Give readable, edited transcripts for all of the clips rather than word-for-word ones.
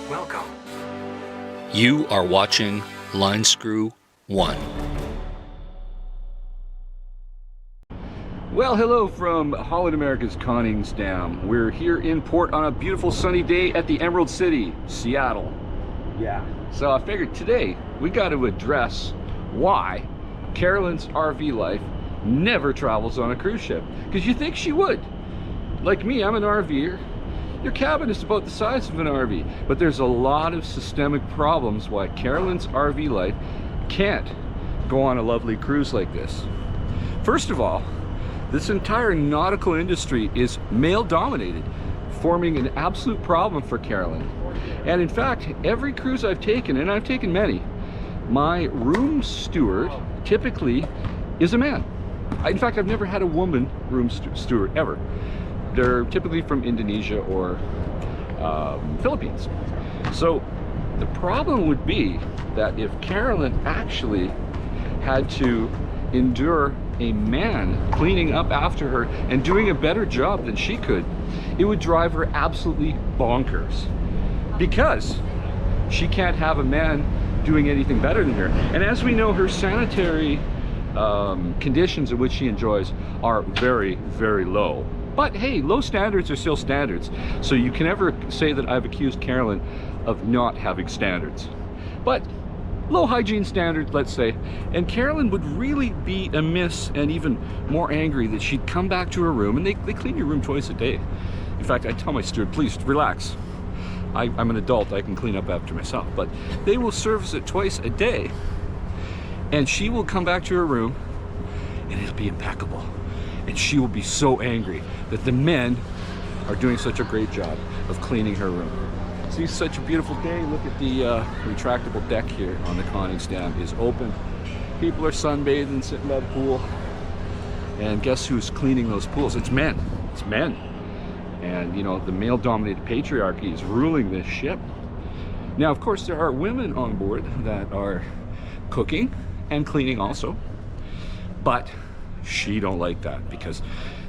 Welcome. You are watching Line Screw 1. Well, hello from Holland, America's Koningsdam. We're here in port on a beautiful sunny day at the Emerald City, Seattle. Yeah. So I figured today we got to address why Carolyn's RV life never travels on a cruise ship. Because you think she would. Like me, I'm an RVer. Your cabin is about the size of an RV, but there's a lot of systemic problems why Carolyn's RV life can't go on a lovely cruise like this. First of all, this entire nautical industry is male dominated, forming an absolute problem for Carolyn. And in fact, every cruise I've taken, and I've taken many, my room steward typically is a man. In fact, I've never had a woman room steward ever. They're typically from Indonesia or Philippines. So the problem would be that if Carolyn actually had to endure a man cleaning up after her and doing a better job than she could, it would drive her absolutely bonkers, because she can't have a man doing anything better than her. And as we know, her sanitary conditions in which she enjoys are very, very low. But hey, low standards are still standards. So you can never say that I've accused Carolyn of not having standards. But low hygiene standards, let's say. And Carolyn would really be amiss and even more angry that she'd come back to her room, and they clean your room twice a day. In fact, I tell my steward, please relax. I'm an adult, I can clean up after myself. But they will service it twice a day. And she will come back to her room and it'll be impeccable. And she will be so angry that the men are doing such a great job of cleaning her room. See, such a beautiful day. Look at the retractable deck here on the Koningsdam is open. People are sunbathing, sitting by the pool. And guess who's cleaning those pools? It's men. It's men. And you know, the male-dominated patriarchy is ruling this ship. Now, of course, there are women on board that are cooking and cleaning also. But she don't like that, because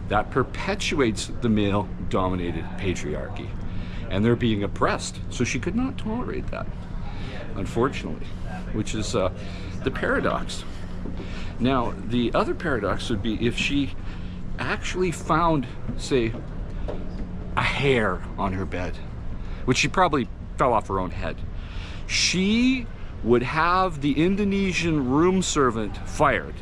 that perpetuates the male-dominated patriarchy, and they're being oppressed. So she could not tolerate that, unfortunately, which is the paradox. Now, the other paradox would be if she actually found, say, a hair on her bed, which she probably fell off her own head. She would have the Indonesian room servant fired.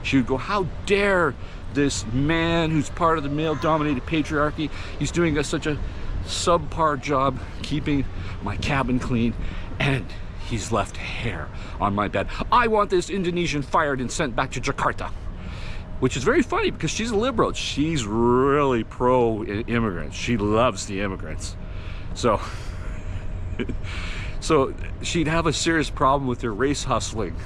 She would go, how dare this man who's part of the male-dominated patriarchy, he's doing such a subpar job keeping my cabin clean, and he's left hair on my bed. I want this Indonesian fired and sent back to Jakarta. Which is very funny, because she's a liberal. She's really pro-immigrants. She loves the immigrants. So she'd have a serious problem with their race hustling.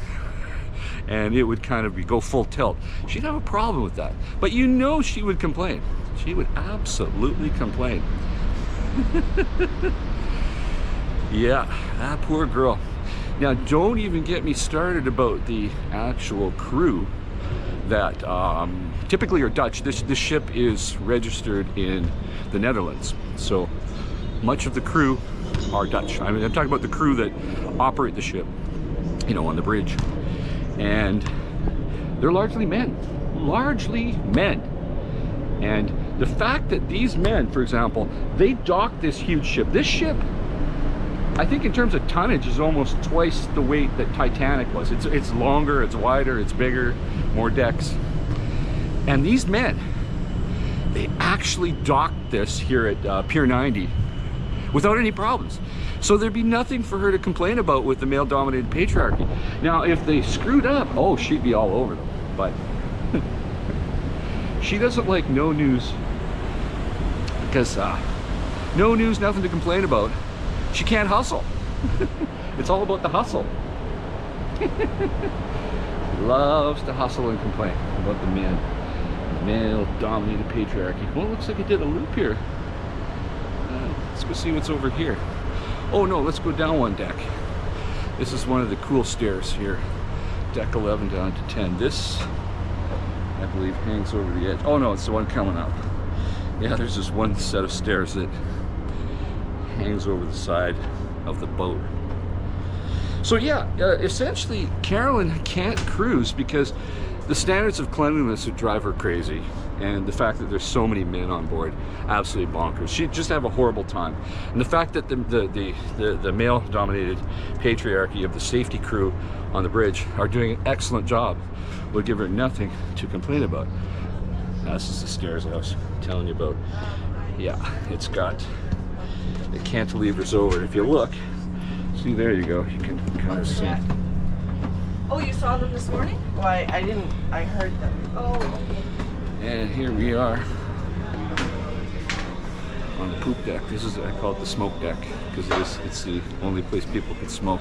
And it would kind of go full tilt. She'd have a problem with that. But you know she would complain. She would absolutely complain. Yeah, that poor girl. Now, don't even get me started about the actual crew that typically are Dutch. This ship is registered in the Netherlands. So much of the crew are Dutch. I mean, I'm talking about the crew that operate the ship, you know, on the bridge. And they're largely men. And the fact that these men, for example, they docked this huge ship. This ship, I think in terms of tonnage, is almost twice the weight that Titanic was. It's longer, it's wider, it's bigger, more decks. And these men, they actually docked this here at Pier 90 without any problems. So there'd be nothing for her to complain about with the male-dominated patriarchy. Now, if they screwed up, oh, she'd be all over them. But she doesn't like no news, because no news, nothing to complain about. She can't hustle. It's all about the hustle. Loves to hustle and complain about the male-dominated patriarchy. Well, it looks like it did a loop here. Let's go see what's over here. Oh no, let's go down one deck. This is one of the cool stairs here. Deck 11 down to 10. This, I believe, hangs over the edge. Oh no, it's the one coming up. Yeah, there's this one set of stairs that hang hangs over the side of the boat. So yeah, essentially Carolyn can't cruise because the standards of cleanliness would drive her crazy, and the fact that there's so many men on board, absolutely bonkers. She'd just have a horrible time. And the fact that the male-dominated patriarchy of the safety crew on the bridge are doing an excellent job would give her nothing to complain about. This is the stairs I was telling you about. Yeah, it's got the cantilevers over it. If you look, see, there you go. You can kind of see. Oh, you saw them this morning? Well, I didn't. I heard them. Oh, okay. And here we are on the poop deck. This is, I call it the smoke deck, because it's the only place people can smoke.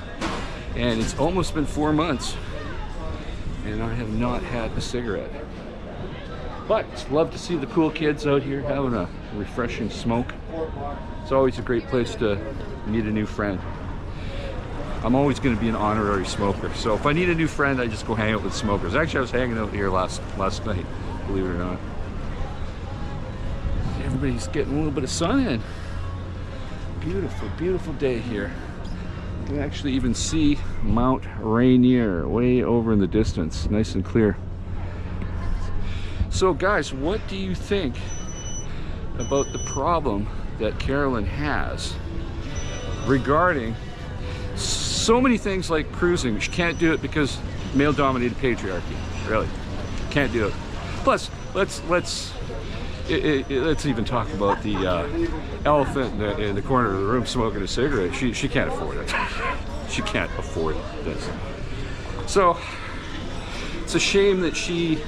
And it's almost been 4 months, and I have not had a cigarette. But it's love to see the cool kids out here having a refreshing smoke. It's always a great place to meet a new friend. I'm always going to be an honorary smoker, so if I need a new friend, I just go hang out with smokers. Actually, I was hanging out here last night, believe it or not. Everybody's getting a little bit of sun in. Beautiful, beautiful day here. You can actually even see Mount Rainier way over in the distance, nice and clear. So guys, what do you think about the problem that Carolyn has regarding so many things like cruising? She can't do it because male-dominated patriarchy. Really, can't do it. Plus, let's even talk about the elephant in the corner of the room smoking a cigarette. She can't afford it. She can't afford this. So it's a shame that she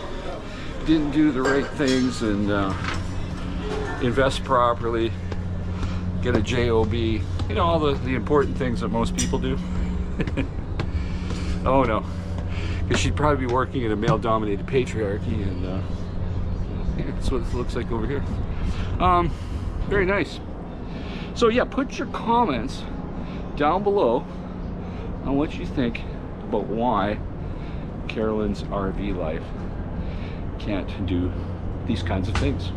didn't do the right things and invest properly, get a job, you know, all the important things that most people do. Oh no, because she'd probably be working in a male-dominated patriarchy, and yeah, that's what it looks like over here. Very nice. So yeah, put your comments down below on what you think about why Carolyn's RV life can't do these kinds of things.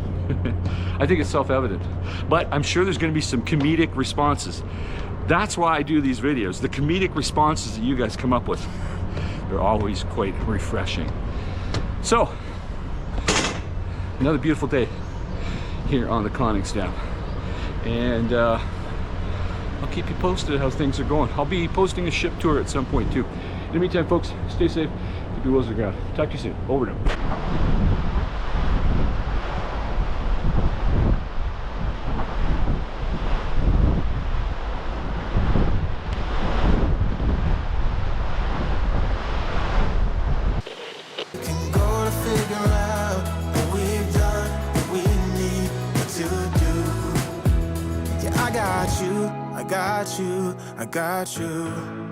I think it's self-evident, but I'm sure there's going to be some comedic responses. That's why I do these videos. The comedic responses that you guys come up with, they're always quite refreshing. So, another beautiful day here on the Koningsdam, and I'll keep you posted how things are going. I'll be posting a ship tour at some point too. In the meantime, folks, stay safe, keep your wheels on the ground. Talk to you soon. Over and out. I got you.